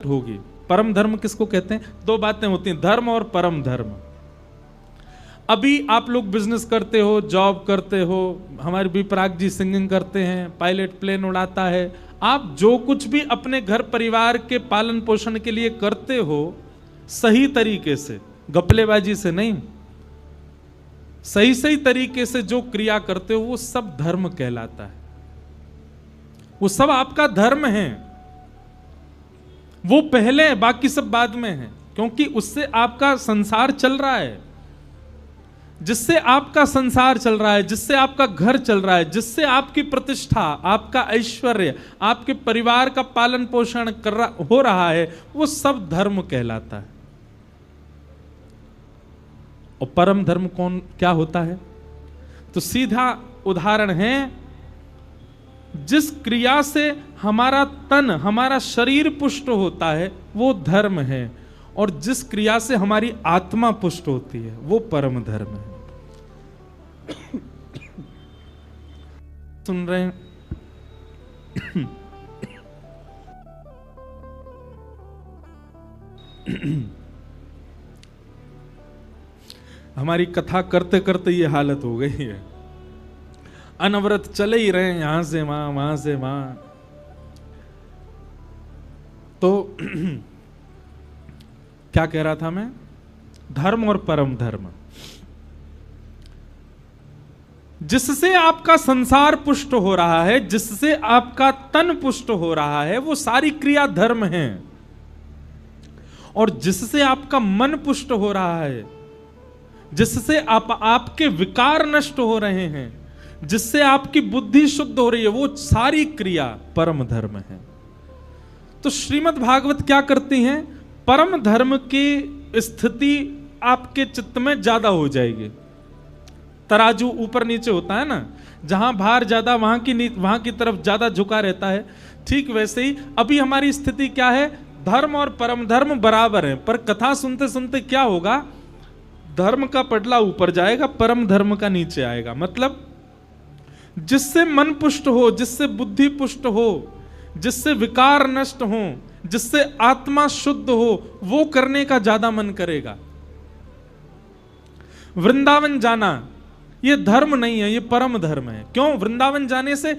होगी। परम धर्म किसको कहते हैं? दो बातें होती हैं, धर्म और परम धर्म। अभी आप लोग बिजनेस करते हो, जॉब करते हो, हमारे विपराग जी सिंगिंग करते हैं, पायलट प्लेन उड़ाता है, आप जो कुछ भी अपने घर परिवार के पालन पोषण के लिए करते हो सही तरीके से, गपलेबाजी से नहीं, सही सही तरीके से जो क्रिया करते हो वो सब धर्म कहलाता है। वो सब आपका धर्म है। वो पहले है, बाकी सब बाद में है, क्योंकि उससे आपका संसार चल रहा है। जिससे आपका संसार चल रहा है, जिससे आपका घर चल रहा है, जिससे आपकी प्रतिष्ठा, आपका ऐश्वर्य, आपके परिवार का पालन पोषण हो रहा है, वो सब धर्म कहलाता है। और परम धर्म क्या होता है? तो सीधा उदाहरण है, जिस क्रिया से हमारा तन, हमारा शरीर पुष्ट होता है वो धर्म है, और जिस क्रिया से हमारी आत्मा पुष्ट होती है वो परम धर्म है। सुन रहे हैं? हमारी कथा करते करते ये हालत हो गई है, अनवरत चले ही रहे यहां से वहां से वहां। तो क्या कह रहा था मैं? धर्म और परम धर्म, जिससे आपका संसार पुष्ट हो रहा है, जिससे आपका तन पुष्ट हो रहा है, वो सारी क्रिया धर्म है। और जिससे आपका मन पुष्ट हो रहा है, जिससे आपके विकार नष्ट हो रहे हैं, जिससे आपकी बुद्धि शुद्ध हो रही है, वो सारी क्रिया परम धर्म है। तो श्रीमद् भागवत क्या करती हैं? परम धर्म की स्थिति आपके चित्त में ज्यादा हो जाएगी। तराजू ऊपर नीचे होता है ना, जहां भार ज्यादा वहां की तरफ ज्यादा झुका रहता है। ठीक वैसे ही अभी हमारी स्थिति क्या है? धर्म और परम धर्म बराबर है, पर कथा सुनते सुनते क्या होगा? धर्म का पटला ऊपर जाएगा, परम धर्म का नीचे आएगा। मतलब जिससे मन पुष्ट हो, जिससे बुद्धि पुष्ट हो, जिससे विकार नष्ट हो, जिससे आत्मा शुद्ध हो, वो करने का ज्यादा मन करेगा। वृंदावन जाना ये धर्म नहीं है, ये परम धर्म है। क्यों? वृंदावन जाने से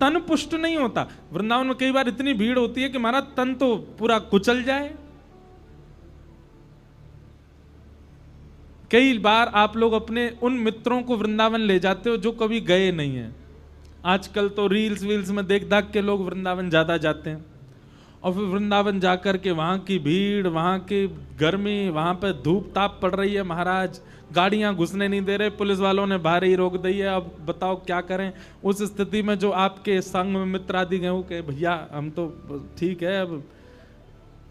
तन पुष्ट नहीं होता। वृंदावन में कई बार इतनी भीड़ होती है कि हमारा तन तो पूरा कुचल जाए। कई बार आप लोग अपने उन मित्रों को वृंदावन ले जाते हो जो कभी गए नहीं है। आजकल तो रील्स वील्स में देख दाख के लोग वृंदावन ज्यादा जाते हैं, और फिर वृंदावन जाकर के वहां की भीड़, वहां की गर्मी, वहां पे धूप ताप पड़ रही है महाराज, गाड़ियां घुसने नहीं दे रहे, पुलिस वालों ने बाहर ही रोक दी है। अब बताओ क्या करें? उस स्थिति में जो आपके संग में मित्र आदि गए कि भैया हम तो ठीक है, अब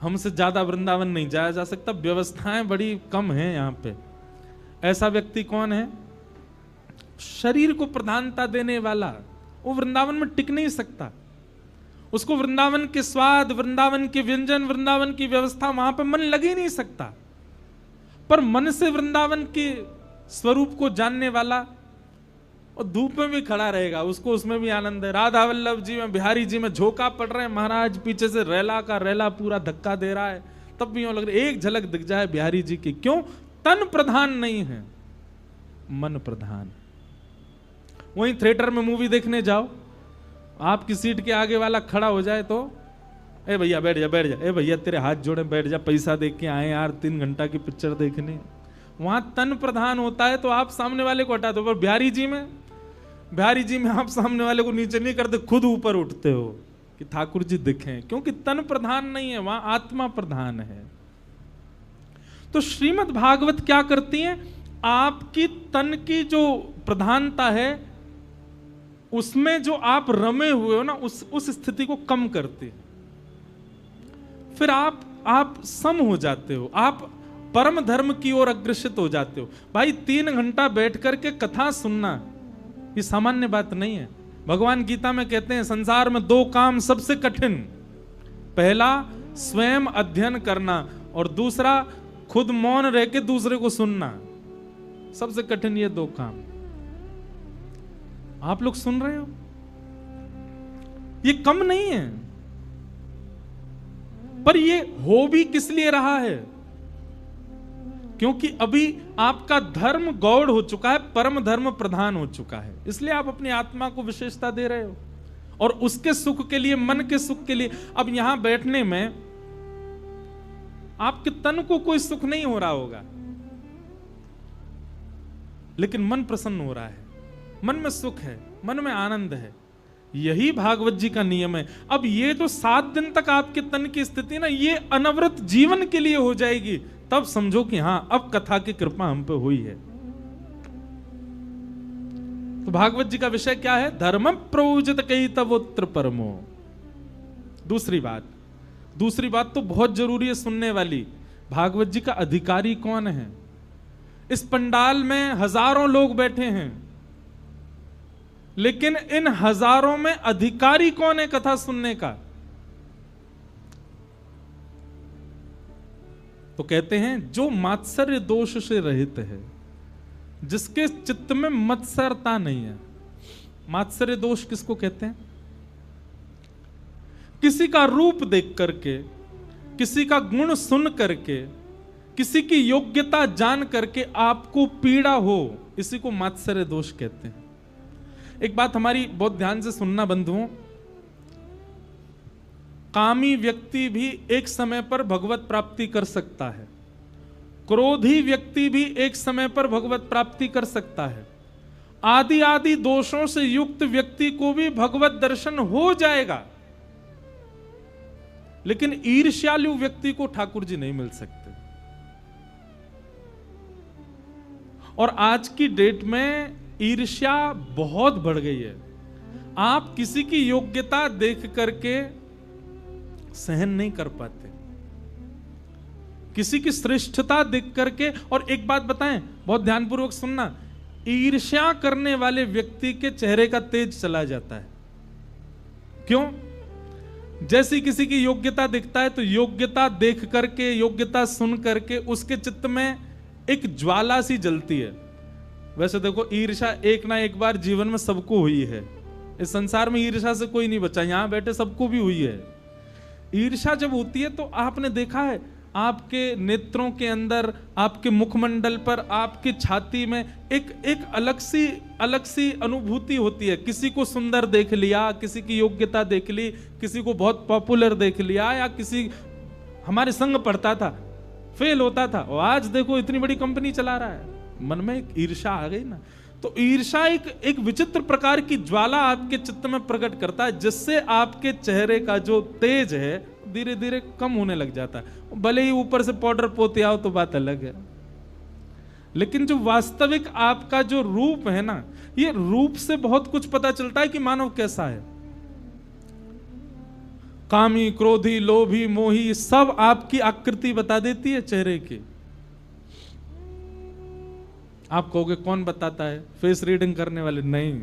हमसे ज्यादा वृंदावन नहीं जाया जा सकता, व्यवस्थाएं बड़ी कम हैं यहाँ पे। ऐसा व्यक्ति कौन है? शरीर को प्रधानता देने वाला। वो वृंदावन में टिक नहीं सकता। उसको वृंदावन के स्वाद, वृंदावन के व्यंजन, वृंदावन की व्यवस्था, वहां पे मन लग ही नहीं सकता। पर मन से वृंदावन के स्वरूप को जानने वाला और धूप में भी खड़ा रहेगा, उसको उसमें भी आनंद है। राधा वल्लभ जी में, बिहारी जी में झोंका पड़ रहे हैं महाराज, पीछे से रेला का रेला पूरा धक्का दे रहा है, तब भी यूं लग रहा है एक झलक दिख जाए बिहारी जी की। क्यों? तन प्रधान नहीं है, मन प्रधान। वहीं थिएटर में मूवी देखने जाओ, आपकी सीट के आगे वाला खड़ा हो जाए तो ए भैया बैठ जा, बैठ जा, ए भैया तेरे हाथ जोड़े बैठ जा, पैसा देख के आए यार, 3 घंटा की पिक्चर देखने। वहां तन प्रधान होता है तो आप सामने वाले को हटा दो। पर बिहारी जी में आप सामने वाले को नीचे नहीं करते, खुद ऊपर उठते हो कि ठाकुर जी दिखें, क्योंकि तन प्रधान नहीं है, वहां आत्मा प्रधान है। तो श्रीमद् भागवत क्या करती है? आपकी तन की जो प्रधानता है, उसमें जो आप रमे हुए हो ना, उस स्थिति को कम करते हैं। फिर आप सम हो जाते हो, आप परम धर्म की ओर अग्रसित हो जाते हो। भाई 3 घंटा बैठ करके कथा सुनना ये सामान्य बात नहीं है। भगवान गीता में कहते हैं संसार में 2 काम सबसे कठिन, पहला स्वयं अध्ययन करना, और दूसरा खुद मौन रह के दूसरे को सुनना। सबसे कठिन ये 2 काम। आप लोग सुन रहे हो? ये कम नहीं है। पर ये हो भी किस लिए रहा है? क्योंकि अभी आपका धर्म गौड़ हो चुका है, परम धर्म प्रधान हो चुका है, इसलिए आप अपनी आत्मा को विशेषता दे रहे हो और उसके सुख के लिए, मन के सुख के लिए। अब यहां बैठने में आपके तन को कोई सुख नहीं हो रहा होगा, लेकिन मन प्रसन्न हो रहा है, मन में सुख है, मन में आनंद है। यही भागवत जी का नियम है। अब ये जो 7 दिन तक आपके तन की स्थिति ना, ये अनवरत जीवन के लिए हो जाएगी, तब समझो कि हां अब कथा की कृपा हम पे हुई है। तो भागवत जी का विषय क्या है? धर्म प्रोजित कई तवोत्र परमो। दूसरी बात तो बहुत जरूरी है सुनने वाली। भागवत जी का अधिकारी कौन है? इस पंडाल में हजारों लोग बैठे हैं, लेकिन इन हजारों में अधिकारी कौन है कथा सुनने का? तो कहते हैं जो मात्सर्य दोष से रहित है, जिसके चित्त में मत्सरता नहीं है। मात्सर्य दोष किसको कहते हैं? किसी का रूप देख करके, किसी का गुण सुन करके, किसी की योग्यता जान करके आपको पीड़ा हो, इसी को मात्सर्य दोष कहते हैं। एक बात हमारी बहुत ध्यान से सुनना बंधुओं, कामी व्यक्ति भी एक समय पर भगवत प्राप्ति कर सकता है, क्रोधी व्यक्ति भी एक समय पर भगवत प्राप्ति कर सकता है, आदि आदि दोषों से युक्त व्यक्ति को भी भगवत दर्शन हो जाएगा, लेकिन ईर्ष्यालु व्यक्ति को ठाकुर जी नहीं मिल सकते। और आज की डेट में ईर्ष्या बहुत बढ़ गई है। आप किसी की योग्यता देख करके सहन नहीं कर पाते, किसी की श्रेष्ठता देख करके। और एक बात बताएं, बहुत ध्यानपूर्वक सुनना, ईर्ष्या करने वाले व्यक्ति के चेहरे का तेज चला जाता है। क्यों? जैसी किसी की योग्यता दिखता है तो योग्यता देख करके, योग्यता सुन करके उसके चित्त में एक ज्वाला सी जलती है। वैसे देखो, ईर्ष्या एक ना एक बार जीवन में सबको हुई है। इस संसार में ईर्ष्या से कोई नहीं बचा, यहां बैठे सबको भी हुई है। ईर्ष्या जब होती है तो आपने देखा है आपके नेत्रों के अंदर, आपके मुखमंडल पर, आपकी छाती में एक अलग सी अनुभूति होती है। किसी को सुंदर देख लिया, किसी की योग्यता देख ली, किसी को बहुत पॉपुलर देख लिया, या किसी हमारे संग पढ़ता था, फेल होता था, और आज देखो इतनी बड़ी कंपनी चला रहा है। मन में एक ईर्ष्या आ गई ना। तो ईर्ष्या एक विचित्र प्रकार की ज्वाला आपके चित्त में प्रकट करता है, जिससे आपके चेहरे का जो तेज है धीरे धीरे कम होने लग जाता है। भले ही ऊपर से पाउडर पोते आओ तो बात अलग है, लेकिन जो वास्तविक आपका जो रूप है ना, ये रूप से बहुत कुछ पता चलता है कि मानव कैसा है। कामी, क्रोधी, लोभी, मोही, सब आपकी आकृति बता देती है चेहरे की। आप कहोगे कौन बताता है? फेस रीडिंग करने वाले नहीं।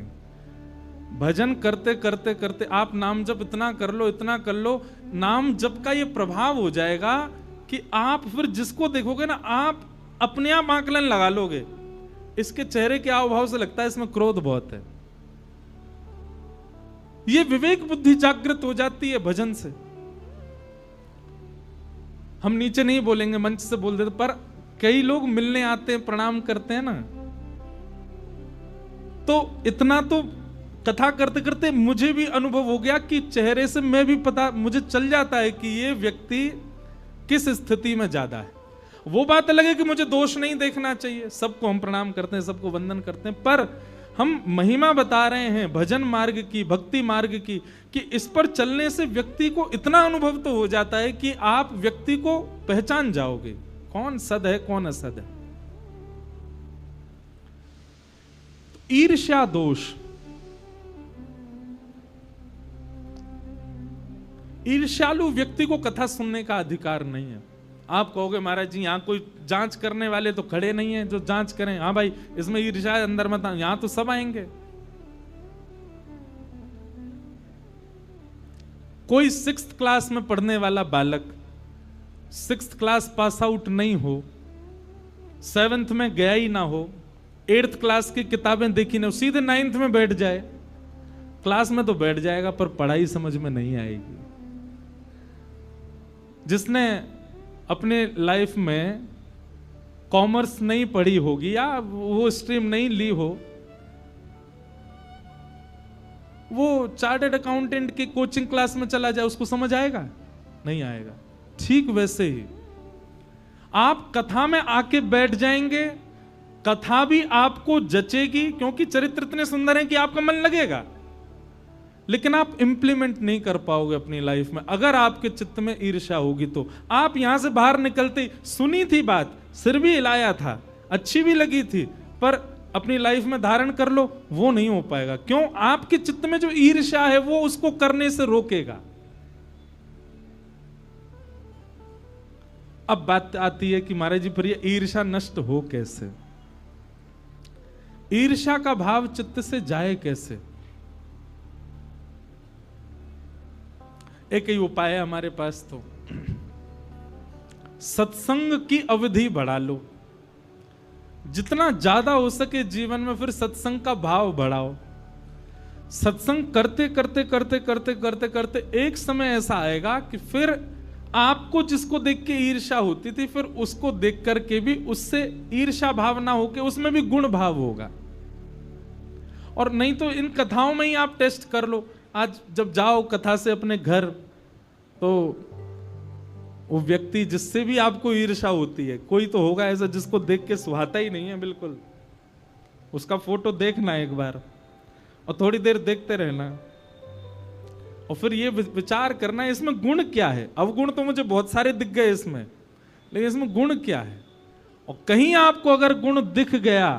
भजन करते करते करते आप नाम जप इतना कर लो, नाम जप का ये प्रभाव हो जाएगा कि आप फिर जिसको देखोगे ना, आप अपने आप आकलन लगा लोगे, इसके चेहरे के हाव भाव से लगता है इसमें क्रोध बहुत है। ये विवेक बुद्धि जागृत हो जाती है भजन से। हम नीचे नहीं बोलेंगे, मंच से बोल देते, पर कई लोग मिलने आते हैं, प्रणाम करते हैं ना, तो इतना तो कथा करते करते मुझे भी अनुभव हो गया कि चेहरे से मैं भी पता मुझे चल जाता है कि ये व्यक्ति किस स्थिति में ज्यादा है। वो बात अलग है कि मुझे दोष नहीं देखना चाहिए, सबको हम प्रणाम करते हैं, सबको वंदन करते हैं, पर हम महिमा बता रहे हैं भजन मार्ग की, भक्ति मार्ग की, कि इस पर चलने से व्यक्ति को इतना अनुभव तो हो जाता है कि आप व्यक्ति को पहचान जाओगे कौन सद है कौन असद है। ईर्ष्या दोष, ईर्ष्यालु व्यक्ति को कथा सुनने का अधिकार नहीं है। आप कहोगे महाराज जी यहां कोई जांच करने वाले तो खड़े नहीं है जो जांच करें, हाँ भाई इसमें ईर्ष्या अंदर मत, यहां तो सब आएंगे। कोई 6th क्लास में पढ़ने वाला बालक 6th क्लास पास आउट नहीं हो, 7th में गया ही ना हो, 8th क्लास की किताबें देखी ना हो, सीधे 9th में बैठ जाए, क्लास में तो बैठ जाएगा पर पढ़ाई समझ में नहीं आएगी। जिसने अपने लाइफ में कॉमर्स नहीं पढ़ी होगी या वो स्ट्रीम नहीं ली हो, वो चार्टर्ड अकाउंटेंट की कोचिंग क्लास में चला जाए, उसको समझ आएगा? नहीं आएगा। ठीक वैसे ही आप कथा में आके बैठ जाएंगे, कथा भी आपको जचेगी क्योंकि चरित्र इतने सुंदर हैं कि आपका मन लगेगा, लेकिन आप इंप्लीमेंट नहीं कर पाओगे अपनी लाइफ में। अगर आपके चित्त में ईर्ष्या होगी तो आप यहां से बाहर निकलते, सुनी थी बात, सिर भी हिलाया था, अच्छी भी लगी थी, पर अपनी लाइफ में धारण कर लो, वो नहीं हो पाएगा। क्यों? आपके चित्त में जो ईर्ष्या है वो उसको करने से रोकेगा। अब बात आती है कि महाराज जी फिर ये ईर्ष्या नष्ट हो कैसे? ईर्ष्या का भाव चित्त से जाए कैसे? एक ही उपाय है हमारे पास, तो सत्संग की अवधि बढ़ा लो, जितना ज्यादा हो सके जीवन में फिर सत्संग का भाव बढ़ाओ। सत्संग करते करते करते करते करते करते एक समय ऐसा आएगा कि फिर आपको जिसको देख के ईर्ष्या होती थी, फिर उसको देख करके भी उससे ईर्ष्या भाव ना होके उसमें भी गुण भाव होगा। और नहीं तो इन कथाओं में ही आप टेस्ट कर लो। आज जब जाओ कथा से अपने घर, तो वो व्यक्ति जिससे भी आपको ईर्ष्या होती है, कोई तो होगा ऐसा जिसको देख के सुहाता ही नहीं है बिल्कुल, उसका फोटो देखना एक बार और थोड़ी देर देखते रहना और फिर ये विचार करना इसमें गुण क्या है। अवगुण तो मुझे बहुत सारे दिख गए इसमें, लेकिन इसमें गुण क्या है? और कहीं आपको अगर गुण दिख गया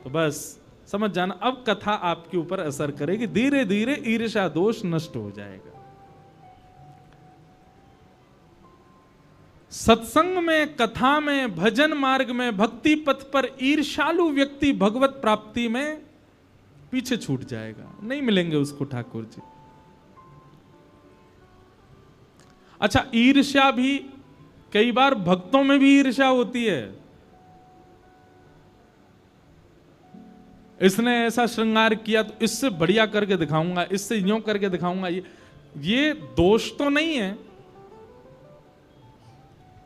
तो बस समझ जाना अब कथा आपके ऊपर असर करेगी, धीरे धीरे ईर्ष्या दोष नष्ट हो जाएगा। सत्संग में, कथा में, भजन मार्ग में, भक्ति पथ पर ईर्ष्यालु व्यक्ति भगवत प्राप्ति में पीछे छूट जाएगा, नहीं मिलेंगे उसको ठाकुर जी। अच्छा, ईर्ष्या भी कई बार भक्तों में भी ईर्ष्या होती है। इसने ऐसा श्रृंगार किया तो इससे बढ़िया करके दिखाऊंगा, इससे यूं करके दिखाऊंगा। ये दोष तो नहीं है,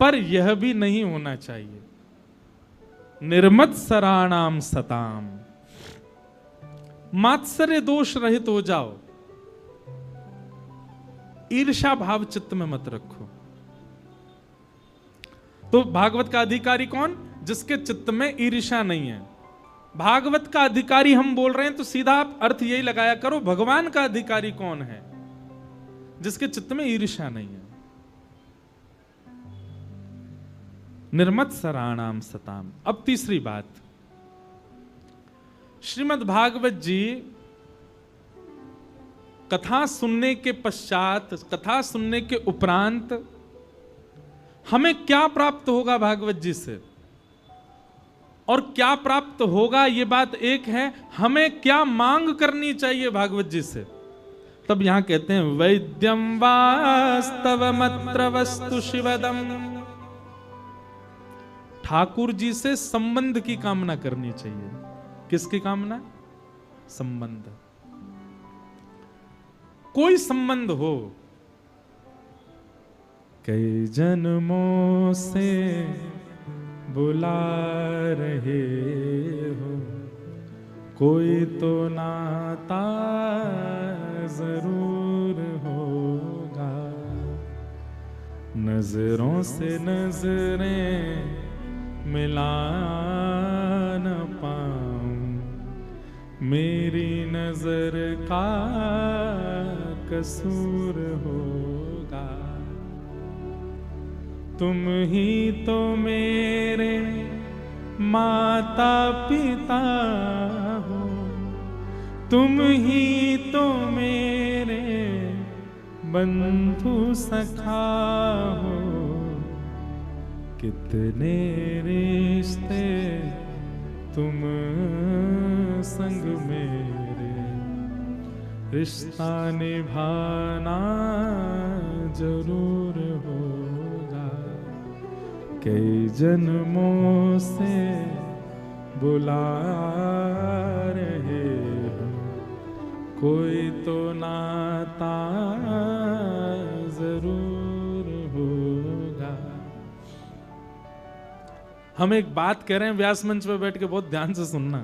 पर यह भी नहीं होना चाहिए। निर्मत्सराणाम सताम, मात्सर्य दोष रहित हो जाओ, ईर्ष्या भाव चित्त में मत रखो। तो भागवत का अधिकारी कौन? जिसके चित्त में ईर्ष्या नहीं है। भागवत का अधिकारी हम बोल रहे हैं तो सीधा आप अर्थ यही लगाया करो, भगवान का अधिकारी कौन है? जिसके चित्त में ईर्ष्या नहीं है। निर्मत्सराणाम सताम। अब तीसरी बात, श्रीमद् भागवत जी कथा सुनने के पश्चात, कथा सुनने के उपरांत हमें क्या प्राप्त होगा भागवत जी से, और क्या प्राप्त होगा ये बात एक है, हमें क्या मांग करनी चाहिए भागवत जी से। तब यहां कहते हैं वैद्यम वास्तवमत्र वस्तु शिवदम, ठाकुर जी से संबंध की कामना करनी चाहिए। किसकी कामना? संबंध। कोई संबंध हो, कई जन्मों से बुला रहे हो, कोई तो नाता जरूर होगा, नजरों से नजरें मिला न पाऊं, मेरी नजर का कसूर होगा, तुम ही तो मेरे माता पिता हो, तुम ही तो मेरे बंधु सखा हो, कितने रिश्ते तुम संग मेरे, रिश्ता निभाना जरूर होगा, कई जन्मों से बुला रहे हो, कोई तो नाता जरूर हो। हम एक बात कह रहे हैं व्यास मंच पे बैठ के, बहुत ध्यान से सुनना।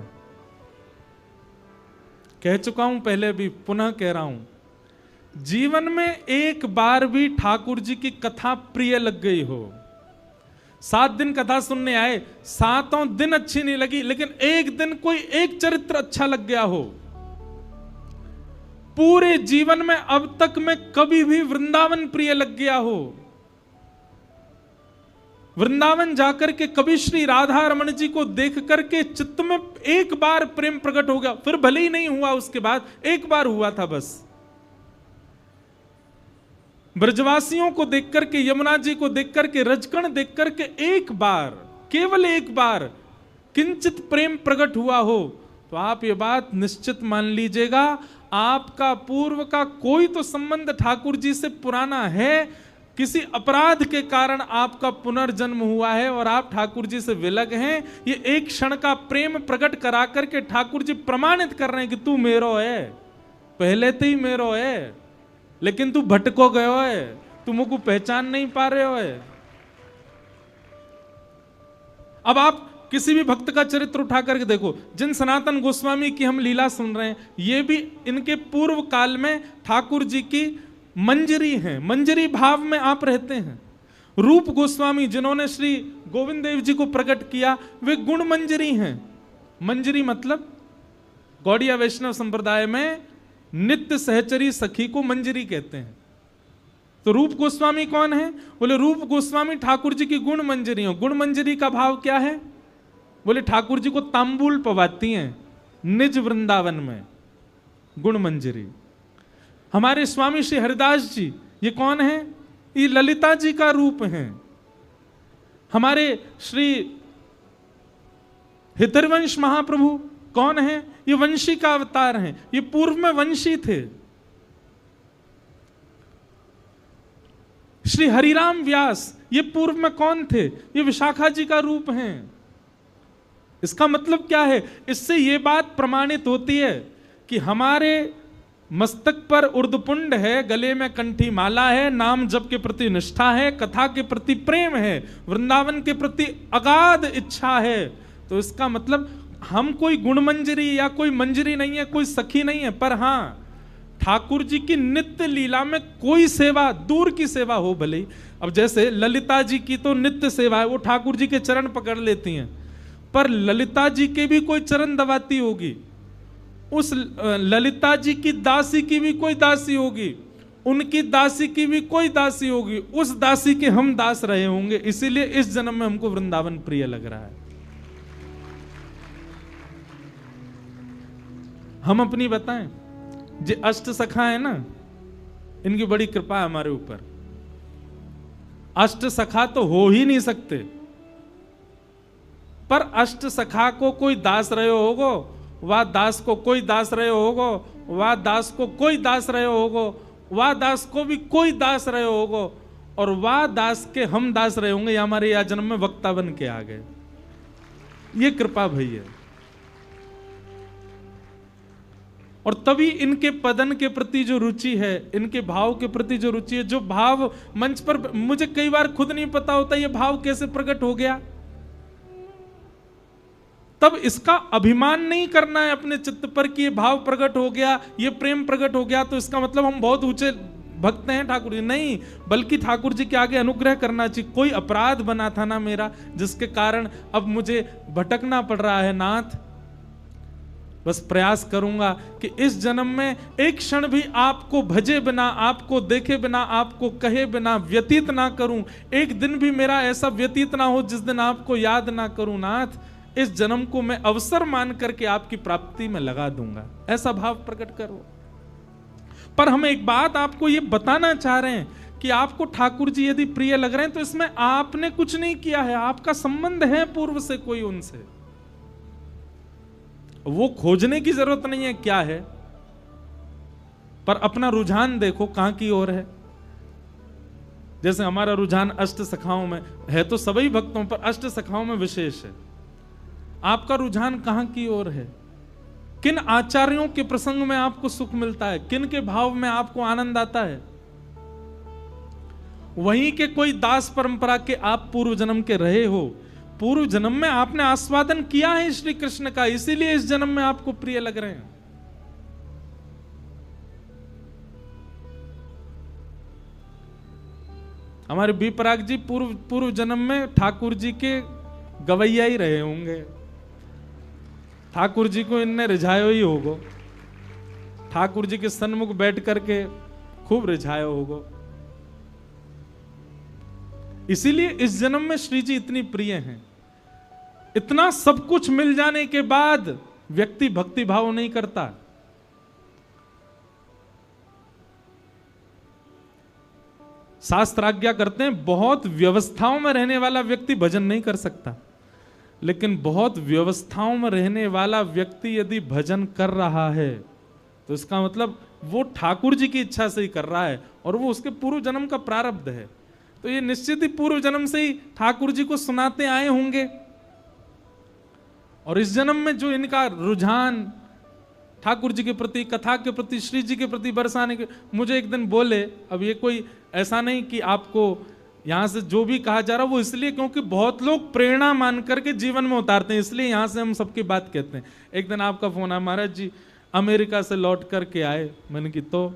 कह चुका हूं पहले भी, पुनः कह रहा हूं, जीवन में एक बार भी ठाकुर जी की कथा प्रिय लग गई हो, 7 दिन कथा सुनने आए, 7 दिन अच्छी नहीं लगी, लेकिन एक दिन कोई एक चरित्र अच्छा लग गया हो, पूरे जीवन में अब तक में कभी भी वृंदावन प्रिय लग गया हो, वृंदावन जाकर के कभी श्री राधा रमण जी को देख करके चित्त में एक बार प्रेम प्रकट हो गया, फिर भले ही नहीं हुआ उसके बाद, एक बार हुआ था बस। ब्रजवासियों को देख करके, यमुना जी को देख करके, रजकण देख करके एक बार, केवल एक बार किंचित प्रेम प्रकट हुआ हो, तो आप ये बात निश्चित मान लीजिएगा, आपका पूर्व का कोई तो संबंध ठाकुर जी से पुराना है, किसी अपराध के कारण आपका पुनर्जन्म हुआ है और आप ठाकुर जी से विलग हैं। ये एक क्षण का प्रेम प्रकट करा करके ठाकुर जी प्रमाणित कर रहे हैं कि तू मेरो है, पहले तो ही मेरो है, लेकिन तू भटको गयो है, तू मुझको पहचान नहीं पा रहे हो है। अब आप किसी भी भक्त का चरित्र उठा करके देखो, जिन सनातन गोस्वामी की हम लीला सुन रहे हैं, ये भी इनके पूर्व काल में ठाकुर जी की मंजरी हैं, मंजरी भाव में आप रहते हैं। रूप गोस्वामी जिन्होंने श्री गोविंद देव जी को प्रकट किया, वे गुण मंजरी हैं। मंजरी मतलब गौड़िया वैष्णव संप्रदाय में नित्य सहचरी सखी को मंजरी कहते हैं। तो रूप गोस्वामी कौन है? बोले रूप गोस्वामी ठाकुर जी की गुण मंजरी हो। गुण मंजरी का भाव क्या है? बोले ठाकुर जी को तांबूल पवाती हैं निज वृंदावन में, गुण मंजरी। हमारे स्वामी श्री हरिदास जी, ये कौन है? ये ललिता जी का रूप हैं। हमारे श्री हितरवंश महाप्रभु कौन है? ये वंशी का अवतार हैं, ये पूर्व में वंशी थे। श्री हरिराम व्यास ये पूर्व में कौन थे? ये विशाखा जी का रूप हैं। इसका मतलब क्या है? इससे ये बात प्रमाणित होती है कि हमारे मस्तक पर उर्दपुंड है, गले में कंठी माला है, नाम जप के प्रति निष्ठा है, कथा के प्रति प्रेम है, वृंदावन के प्रति अगाध इच्छा है। तो इसका मतलब हम कोई गुणमंजरी या कोई मंजरी नहीं है, कोई सखी नहीं है, पर हाँ ठाकुर जी की नित्य लीला में कोई सेवा, दूर की सेवा हो भले ही। अब जैसे ललिता जी की तो नित्य सेवा है, वो ठाकुर जी के चरण पकड़ लेती हैं, पर ललिता जी के भी कोई चरण दबाती होगी, उस ललिता जी की दासी की भी कोई दासी होगी, उनकी दासी की भी कोई दासी होगी, उस दासी के हम दास रहे होंगे। इसीलिए इस जन्म में हमको वृंदावन प्रिय लग रहा है। हम अपनी बताएं, जो अष्ट सखा है ना, इनकी बड़ी कृपा है हमारे ऊपर। अष्ट सखा तो हो ही नहीं सकते, पर अष्ट सखा को कोई दास रहे होगो, वह दास को कोई दास रहे होगो, वह दास को कोई दास रहे होगो, वह दास को भी कोई दास रहे होगो, और वह दास के हम दास रहे होंगे। हमारे या जन्म में वक्ता बन के आ गए। ये कृपा भई है। और तभी इनके पदन के प्रति जो रुचि है, इनके भाव के प्रति जो रुचि है, जो भाव मंच पर मुझे कई बार खुद नहीं पता होता ये भाव कैसे प्रकट हो गया, तब इसका अभिमान नहीं करना है अपने चित्त पर कि ये भाव प्रकट हो गया, ये प्रेम प्रकट हो गया, तो इसका मतलब हम बहुत ऊंचे भक्त हैं ठाकुर जी। नहीं, बल्कि ठाकुर जी के आगे अनुग्रह करना चाहिए। कोई अपराध बना था ना मेरा, जिसके कारण अब मुझे भटकना पड़ रहा है नाथ। बस प्रयास करूंगा कि इस जन्म में एक क्षण भी आपको भजे बिना, आपको देखे बिना, आपको कहे बिना व्यतीत ना करूं। एक दिन भी मेरा ऐसा व्यतीत ना हो जिस दिन आपको याद ना करूं नाथ। इस जन्म को मैं अवसर मान करके आपकी प्राप्ति में लगा दूंगा, ऐसा भाव प्रकट करो। पर हम एक बात आपको ये बताना चाह रहे हैं कि आपको ठाकुर जी यदि प्रिय लग रहे हैं तो इसमें आपने कुछ नहीं किया है, आपका संबंध है पूर्व से कोई उनसे, वो खोजने की जरूरत नहीं है क्या है, पर अपना रुझान देखो कहां की ओर है। जैसे हमारा रुझान अष्ट सखाओं में है, तो सभी भक्तों पर अष्ट सखाओं में विशेष है। आपका रुझान कहां की ओर है? किन आचार्यों के प्रसंग में आपको सुख मिलता है, किन के भाव में आपको आनंद आता है? वहीं के कोई दास परंपरा के आप पूर्व जन्म के रहे हो, पूर्व जन्म में आपने आस्वादन किया है श्री कृष्ण का, इसीलिए इस जन्म में आपको प्रिय लग रहे हैं। हमारे बी पराग जी पूर्व जन्म में ठाकुर जी के गवैया ही रहे होंगे, ठाकुर जी को इनने रिझायो ही होगो, ठाकुर जी के सन्मुख बैठ करके खूब रिझायो होगो। इसीलिए इस जन्म में श्री जी इतनी प्रिय हैं। इतना सब कुछ मिल जाने के बाद व्यक्ति भक्ति भाव नहीं करता। शास्त्र आज्ञा करते हैं, बहुत व्यवस्थाओं में रहने वाला व्यक्ति भजन नहीं कर सकता, लेकिन बहुत व्यवस्थाओं में रहने वाला व्यक्ति यदि भजन कर रहा है तो इसका मतलब वो ठाकुर जी की इच्छा से ही कर रहा है और वो उसके पूर्व जन्म का प्रारब्ध है। तो ये निश्चित ही पूर्व जन्म से ही ठाकुर जी को सुनाते आए होंगे, और इस जन्म में जो इनका रुझान ठाकुर जी के प्रति, कथा के प्रति, श्री जी के प्रति बरसाने के, मुझे एक दिन बोले, अब ये कोई ऐसा नहीं कि आपको यहां से जो भी कहा जा रहा वो इसलिए क्योंकि बहुत लोग प्रेरणा मान करके जीवन में उतारते हैं, इसलिए यहां से हम सबकी बात कहते हैं। एक दिन आपका फोन आया, महाराज जी अमेरिका से लौट करके आए। मैंने की तो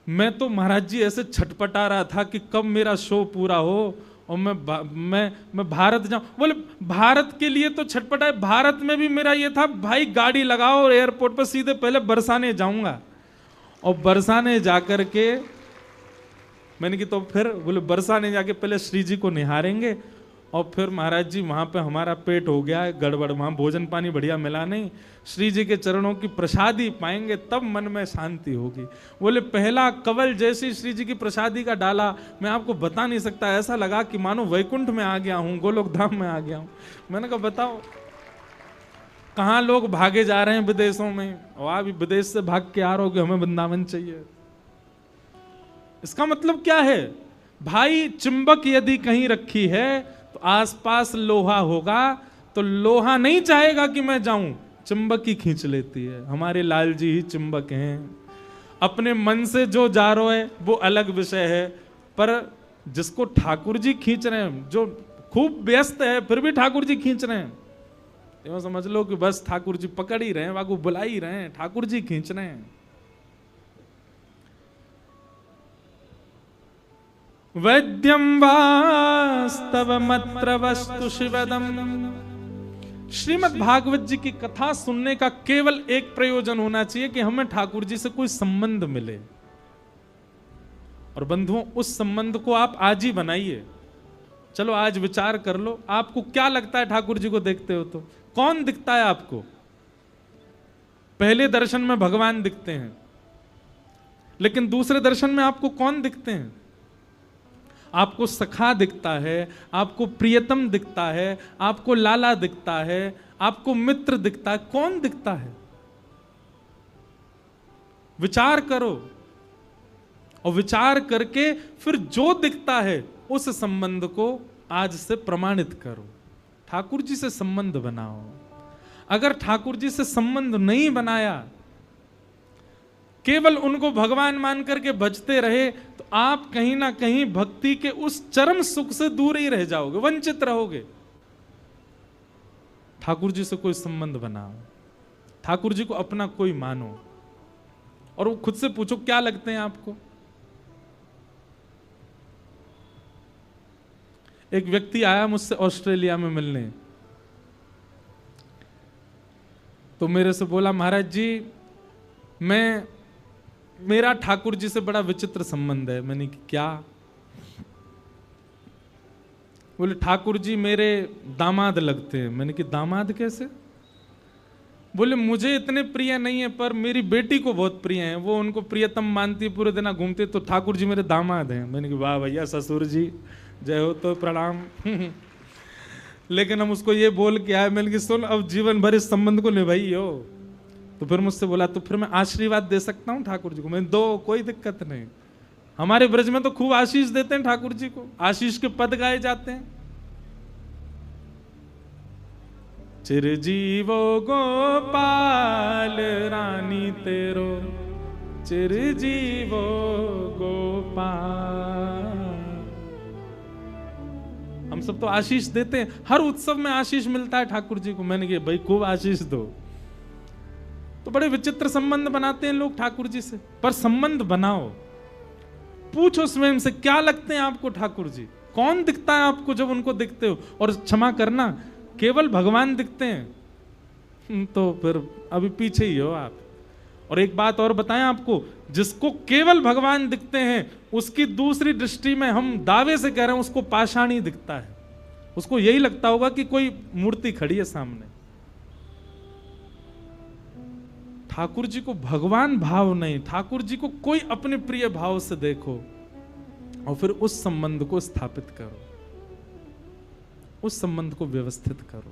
मैं तो महाराज जी ऐसे छटपटा रहा था कि कब मेरा शो पूरा हो और मैं भारत जाऊं। बोले भारत के लिए तो छटपटाए, भारत में भी मेरा ये था भाई गाड़ी लगाओ और एयरपोर्ट पर सीधे पहले बरसाने जाऊंगा, और बरसाने जाकर के मैंने की तो फिर बोले बरसाने जाके पहले श्री जी को निहारेंगे और फिर महाराज जी वहां पे हमारा पेट हो गया है गड़बड़, वहां भोजन पानी बढ़िया मिला नहीं, श्री जी के चरणों की प्रसादी पाएंगे तब मन में शांति होगी। बोले पहला कवल जैसी श्री जी की प्रसादी का डाला, मैं आपको बता नहीं सकता, ऐसा लगा कि मानो वैकुंठ में आ गया हूं, गोलोक धाम में आ गया हूं। मैंने कहा बताओ कहां लोग भागे जा रहे हैं विदेशों में, और आप विदेश से भाग के आ रहे हो कि हमें वृंदावन चाहिए। इसका मतलब क्या है भाई, चुंबक यदि कहीं रखी है तो आसपास लोहा होगा, तो लोहा नहीं चाहेगा कि मैं जाऊं, चुंबक ही खींच लेती है। हमारे लाल जी ही चुंबक हैं। अपने मन से जो जा रहा है वो अलग विषय है, पर जिसको ठाकुर जी खींच रहे हैं, जो खूब व्यस्त है फिर भी ठाकुर जी खींच रहे हैं, तो समझ लो कि बस ठाकुर जी पकड़ ही रहे हैं, वागू बुला ही रहे हैं, ठाकुर जी खींच रहे हैं। वैद्यम वास्तवमत्र वस्तु शिवदम। श्रीमद् भागवत जी की कथा सुनने का केवल एक प्रयोजन होना चाहिए कि हमें ठाकुर जी से कोई संबंध मिले। और बंधुओं, उस संबंध को आप आज ही बनाइए। चलो आज विचार कर लो, आपको क्या लगता है ठाकुर जी को देखते हो तो कौन दिखता है आपको? पहले दर्शन में भगवान दिखते हैं, लेकिन दूसरे दर्शन में आपको कौन दिखते हैं? आपको सखा दिखता है, आपको प्रियतम दिखता है, आपको लाला दिखता है, आपको मित्र दिखता है, कौन दिखता है? विचार करो, और विचार करके फिर जो दिखता है उस संबंध को आज से प्रमाणित करो। ठाकुर जी से संबंध बनाओ। अगर ठाकुर जी से संबंध नहीं बनाया, केवल उनको भगवान मान करके भजते रहे, तो आप कहीं ना कहीं भक्ति के उस चरम सुख से दूर ही रह जाओगे, वंचित रहोगे। ठाकुर जी से कोई संबंध बनाओ, ठाकुर जी को अपना कोई मानो, और वो खुद से पूछो क्या लगते हैं आपको। एक व्यक्ति आया मुझसे ऑस्ट्रेलिया में मिलने, तो मेरे से बोला महाराज जी मेरा ठाकुर जी से बड़ा विचित्र संबंध है। मैंने कि क्या? बोले ठाकुर जी मेरे दामाद लगते हैं। मैंने कि दामाद कैसे? बोले मुझे इतने प्रिय नहीं है, पर मेरी बेटी को बहुत प्रिय है, वो उनको प्रियतम मानती है, पूरे दिन घूमते, तो ठाकुर जी मेरे दामाद हैं। मैंने कि वाह भैया, ससुर जी जय हो, तो प्रणाम। लेकिन हम उसको ये बोल के आए, मैंने कि सुन अब जीवन भर इस संबंध को निभाइयो। तो फिर मुझसे बोला तो फिर मैं आशीर्वाद दे सकता हूँ ठाकुर जी को? मैं दो, कोई दिक्कत नहीं। हमारे ब्रज में तो खूब आशीष देते हैं ठाकुर जी को, आशीष के पद गाए जाते हैं। चिरजीवो गोपाल रानी तेरो, चिरजीवो गोपाल। हम सब तो आशीष देते हैं, हर उत्सव में आशीष मिलता है ठाकुर जी को। मैंने कहा भाई खूब आशीष दो। तो बड़े विचित्र संबंध बनाते हैं लोग ठाकुर जी से, पर संबंध बनाओ। पूछो स्वयं से क्या लगते हैं आपको ठाकुर जी, कौन दिखता है आपको जब उनको दिखते हो। और क्षमा करना, केवल भगवान दिखते हैं तो फिर अभी पीछे ही हो आप। और एक बात और बताएं आपको, जिसको केवल भगवान दिखते हैं उसकी दूसरी दृष्टि में हम दावे से कह रहे हैं उसको पाषाण ही दिखता है। उसको यही लगता होगा कि कोई मूर्ति खड़ी है सामने। ठाकुर जी को भगवान भाव नहीं, ठाकुर जी को कोई अपने प्रिय भाव से देखो और फिर उस संबंध को स्थापित करो, उस संबंध को व्यवस्थित करो।